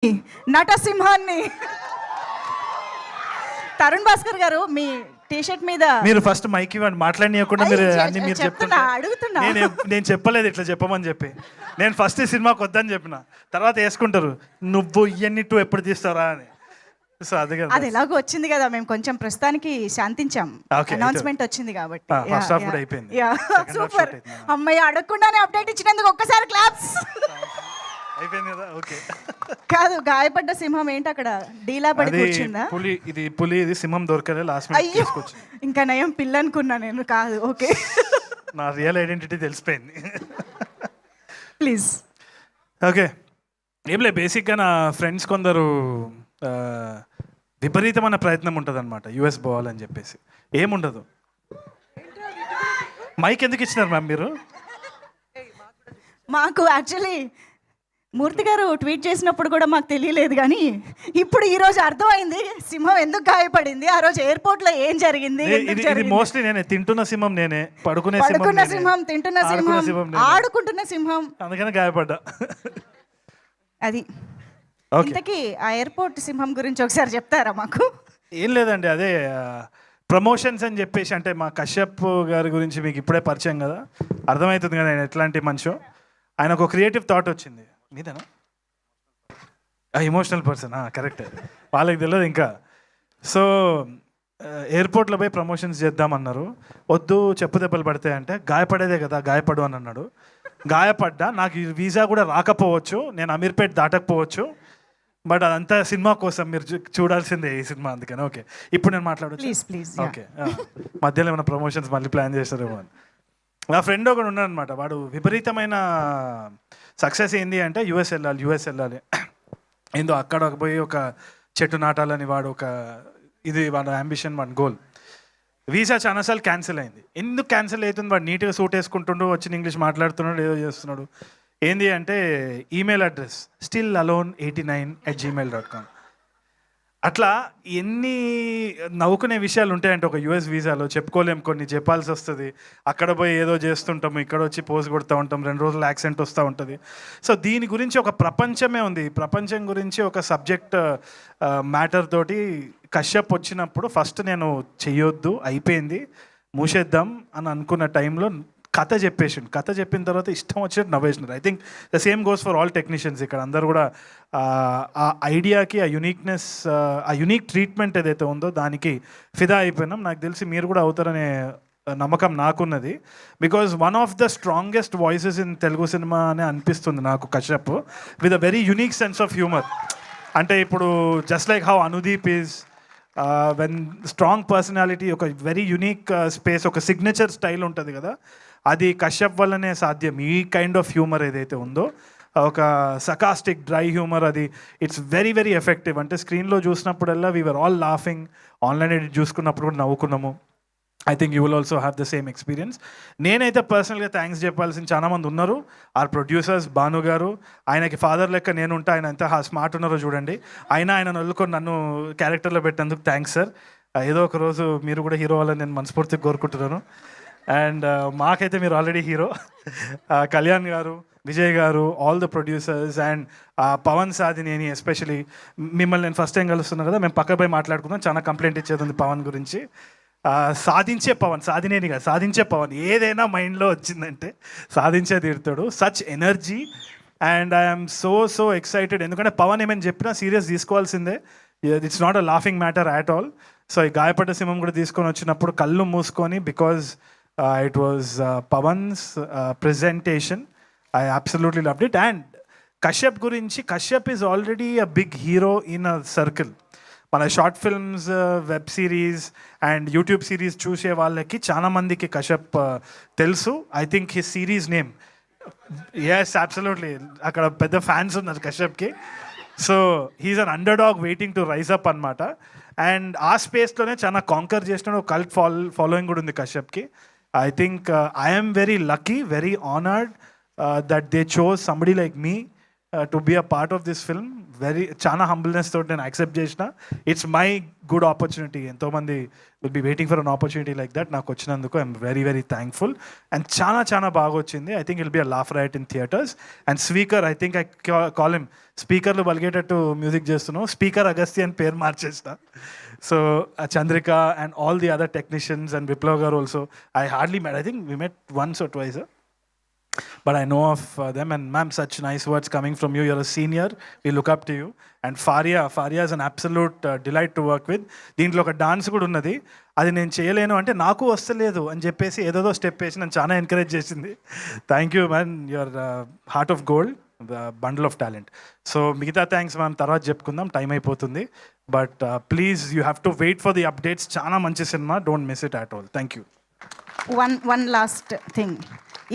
నటసింహాన్ని తరుణ్ భాస్కర్ గారు మీ టీషర్ట్ మీద మీరు ఫస్ట్ మైక్ ఇవ్వండి, మాట్లాడనీయకుండా మీరు అన్ని మీరు చెప్తున్నా, చెప్తున్నా. అడుగుతున్నా. నేను చెప్పలేదు ఇట్లా చెప్పమని చెప్పి. నేను ఫస్ట్ ఈ సినిమాకి వద్దని చెప్పిన, తర్వాత వేసుకుంటారు నువ్వు ఇవన్నీ టూ ఎప్పుడు తీస్తారా అని. సో అది కదా, అది ఎలాగో వచ్చింది కదా, మేము కొంచెం ప్రస్తుతానికి శాంతించాం. Okay, అనౌన్స్మెంట్ వచ్చింది కాబట్టి ఫస్ట్ హాఫ్ కూడా అయిపోయింది. Second half super. shoot అయిపోయింది. అమ్మాయి అడగకుండానే అప్డేట్ ఇచ్చినందుకు ఒక్కసారి క్లాప్స్. అయిపోయింది కదా. ఓకే, కాదు, గాయపడ్డ సింహం ఏంటి అక్కడ డీలా పడి అది కూర్చుందా? పులి ఇది సింహం దొరకలే, లాస్ట్ మినిట్ అయ్యో, తీసుకొచ్చింది. ఇంకా నయం పిల్ల అనుకున్నా నేను. కాదు, ఓకే. నా రియల్ ఐడెంటిటీ తెలిసిపోయింది. ప్లీజ్. ఓకే, ఏం లేదు, బేసిక్గా నా ఫ్రెండ్స్ కొందరు విపరీతమైన ప్రయత్నం ఉంటుంది అనమాట యూఎస్ పోవాలని చెప్పేసి. ఏముండదు. మైక్ ఎందుకు ఇచ్చినారు మ్యామ్ మీరు? మాకు యాక్చువల్లీ మూర్తి గారు ట్వీట్ చేసినప్పుడు కూడా మాకు తెలియలేదు, కానీ ఇప్పుడు ఈ రోజు అర్థమైంది సింహం ఎందుకు గాయపడింది, ఆ రోజు ఎయిర్పోర్ట్ లో ఏం జరిగింది. ఇది మోస్ట్లీ నేనే, తింటున్న సింహం నేనే, పడుకున్న సింహం, తింటున్న సింహం, ఆడుకుంటున్న సింహం, అందుకని గాయపడ్డా. అది. ఇంతకీ ఆ ఎయిర్పోర్ట్ సింహం గురించి ఒకసారి చెప్తారా మాకు? ఏం లేదండి, అదే ప్రమోషన్స్ అని చెప్పేసి, అంటే మా కశ్యప్ గారి గురించి మీకు ఇప్పుడే పరిచయం కదా, అర్థమవుతుంది కదా ఆయన ఎట్లాంటి మనిషి. ఆయనకు ఒక క్రియేటివ్ థాట్ వచ్చింది. మీదేనా? ఎమోషనల్ పర్సన్, కరెక్ట్, వాళ్ళకి తెలియదు ఇంకా. సో ఎయిర్పోర్ట్లో పోయి ప్రమోషన్స్ చేద్దామన్నారు. వద్దు, చెప్పు దెబ్బలు పడతాయంటే, గాయపడేదే కదా, గాయపడు అని అన్నాడు. గాయపడ్డా, నాకు ఈ వీసా కూడా రాకపోవచ్చు, నేను అమీర్పేట్ దాటకపోవచ్చు, బట్ అదంతా సినిమా కోసం, మీరు చూడాల్సిందే ఈ సినిమా, అందుకని. ఓకే, ఇప్పుడు నేను మాట్లాడచ్చు. ప్లీజ్. ఓకే, మధ్యలో ఏమైనా ప్రమోషన్స్ మళ్ళీ ప్లాన్ చేస్తారేమో అని. నా ఫ్రెండ్ ఒకడు ఉన్నాడు అనమాట, వాడు విపరీతమైన సక్సెస్ ఏంది అంటే యూఎస్ వెళ్ళాలి ఏందో అక్కడ పోయి ఒక చెట్టు నాటాలని వాడు ఒక ఇది వాడు అంబిషన్, వాడి గోల్. వీసా చాలాసార్లు క్యాన్సిల్ అయింది. ఎందుకు క్యాన్సిల్ అవుతుంది? వాడు నీట్గా సూట్ వేసుకుంటుండు, వచ్చిన ఇంగ్లీష్ మాట్లాడుతున్నాడు, ఏదో చేస్తున్నాడు. ఏంది అంటే ఈమెయిల్ అడ్రస్ stillalone89@gmail.com. అట్లా ఎన్ని నవ్వుకునే విషయాలు ఉంటాయంటే ఒక యూఎస్ వీసాలో, చెప్పుకోలేము, కొన్ని చెప్పాల్సి వస్తుంది. అక్కడ పోయి ఏదో చేస్తుంటాము, ఇక్కడ వచ్చి పోజ్ కొడుతూ ఉంటాం, 2 రోజులు యాక్సెంట్ వస్తూ ఉంటుంది. సో దీని గురించి ఒక ప్రపంచమే ఉంది. ప్రపంచం గురించి ఒక సబ్జెక్ట్ మ్యాటర్ తోటి కశ్యప్ వచ్చినప్పుడు ఫస్ట్ నేను చెయ్యొద్దు, అయిపోయింది, మూసేద్దాం అని అనుకున్న టైంలో కథ చెప్పిన తర్వాత ఇష్టం వచ్చినట్టు నవ్వేసినారు. I think the same goes for all technicians. ఇక్కడ అందరూ కూడా ఆ ఐడియాకి, ఆ యూనిక్నెస్, ఆ యూనిక్ ట్రీట్మెంట్ ఏదైతే ఉందో దానికి ఫిదా అయిపోయినాం. నాకు తెలిసి మీరు కూడా అవుతారనే నమ్మకం నాకున్నది. Because one of the strongest voices in Telugu cinema అని అనిపిస్తుంది నాకు Kashyap, with a very unique sense of humour. అంటే ఇప్పుడు just like how Anudeep is when strong personality, ఒక వెరీ యూనిక్ స్పేస్, ఒక సిగ్నేచర్ స్టైల్ ఉంటుంది కదా, అది కశ్యప్ వల్లనే సాధ్యం. ఈ కైండ్ ఆఫ్ హ్యూమర్ ఏదైతే ఉందో, ఒక సకాస్టిక్ డ్రై హ్యూమర్, అది ఇట్స్ వెరీ వెరీ ఎఫెక్టివ్. అంటే స్క్రీన్లో చూసినప్పుడల్లా we are all laughing, online edit చూసుకున్నప్పుడు కూడా నవ్వుకున్నాము. I think you will also have the same experience. నేనైతే పర్సనల్గా థ్యాంక్స్ చెప్పాల్సిన చాలామంది ఉన్నారు. ఆర్ ప్రొడ్యూసర్స్, భాను గారు, ఆయనకి ఫాదర్ లెక్క నేనుంటా, ఆయన ఎంత స్మార్ట్ ఉన్నారో చూడండి. ఆయన వదులుకొని నన్ను క్యారెక్టర్లో పెట్టినందుకు థ్యాంక్స్ సార్. ఏదో ఒక రోజు మీరు కూడా హీరో అవ్వాలని నేను మనస్ఫూర్తిగా కోరుకుంటున్నాను. అండ్ మాకైతే మీరు already hero. Kalyan garu, Vijay garu, all the producers, and Pawan Sadhineni especially. మిమ్మల్ని నేను ఫస్ట్ టైం కలుస్తున్నాను కదా, మేము పక్క పోయి మాట్లాడుకుందాం, చాలా కంప్లైంట్ ఇచ్చేది ఉంది పవన్ గురించి. సాధించే పవన్, సాధినేనిగా సాధించే పవన్, ఏదైనా మైండ్లో వచ్చిందంటే సాధించే తీరుతాడు. Such energy, and I'm so excited. ఎందుకంటే పవన్ ఏమైనా చెప్పినా సీరియస్ తీసుకోవాల్సిందే. It's not a laughing matter at all. So ఈ గాయపడ్డ సింహం కూడా తీసుకొని వచ్చినప్పుడు కళ్ళు మూసుకొని, because it was Pawan's presentation, I absolutely loved it. And Kashyap గురించి, Kashyap is already a big hero in a circle. మన short films, web series and YouTube series చూసే వాళ్ళకి చాలామందికి కశ్యప్ తెలుసు. I think his series name, yes absolutely, అక్కడ పెద్ద fans ఉన్నారు కశ్యప్కి. So he's an underdog waiting to rise up అనమాట. అండ్ ఆ స్పేస్లోనే చాలా కాంకర్ చేసిన ఒక కల్ట్ ఫాలోయింగ్ కూడా ఉంది కశ్యప్కి. I think I'm very lucky, very honoured that they chose somebody like me to be a part of this film. చాలా హంబుల్నెస్ తోటి నేను యాక్సెప్ట్ చేసిన. It's my good opportunity. ఎంతోమంది will be waiting for an opportunity like that. నాకు వచ్చినందుకు I'm very very thankful. And చాలా బాగా వచ్చింది. I think it'll be a laugh riot in theatres. And speaker, I think I call him స్పీకర్లు బలిగేటట్టు music చేస్తున్నావు. Speaker Agastya అని పేరు మార్చేసిన. So Chandrika and all the other technicians and Viplav garu also I hardly met. I think we met once or twice. But I know of them, and ma'am, such nice words coming from you. You're a senior. We look up to you. And Faria is an absolute delight to work with. దీంట్లో ఒక dance కూడా ఉన్నది. అది నేను చేయలేను అంటే నాకు వస్తలేదు అని చెప్పేసి ఏదో స్టెప్ వేసి నన్ను చాలా ఎంకరేజ్ చేసింది. Thank you man, your heart of gold, bundle of talent. So మిగతా థ్యాంక్స్ మనం తర్వాత చెప్పుకుందాం, టైం అయిపోతుంది. But please you have to wait for the updates. చాలా మంచి cinema, don't miss it at all. Thank you. One last thing,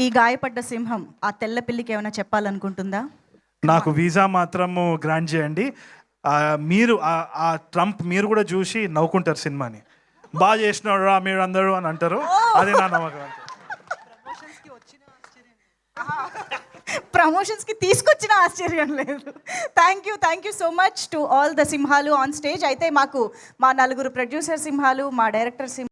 ఈ గాయపడ్డ సింహం ఆ తెల్ల పిల్లికి ఏమైనా చెప్పాలనుకుంటుందా? నాకు వీసా మాత్రము గ్రాంట్ చేయండి. మీరు ఆ ట్రంప్ మీరు కూడా చూసి నవ్వుకుంటారు సినిమాని. బాగా చేసినాడు రా మీరు అందరూ అని అంటారు. అదే నా నమ్మకం. ప్రమోషన్స్కి తీసుకొచ్చిన ఆశ్చర్యం లేదు. Thank you so much to all the సింహాలు ఆన్ స్టేజ్. అయితే మాకు మా 4 ప్రొడ్యూసర్ సింహాలు, మా డైరెక్టర్ సింహాలు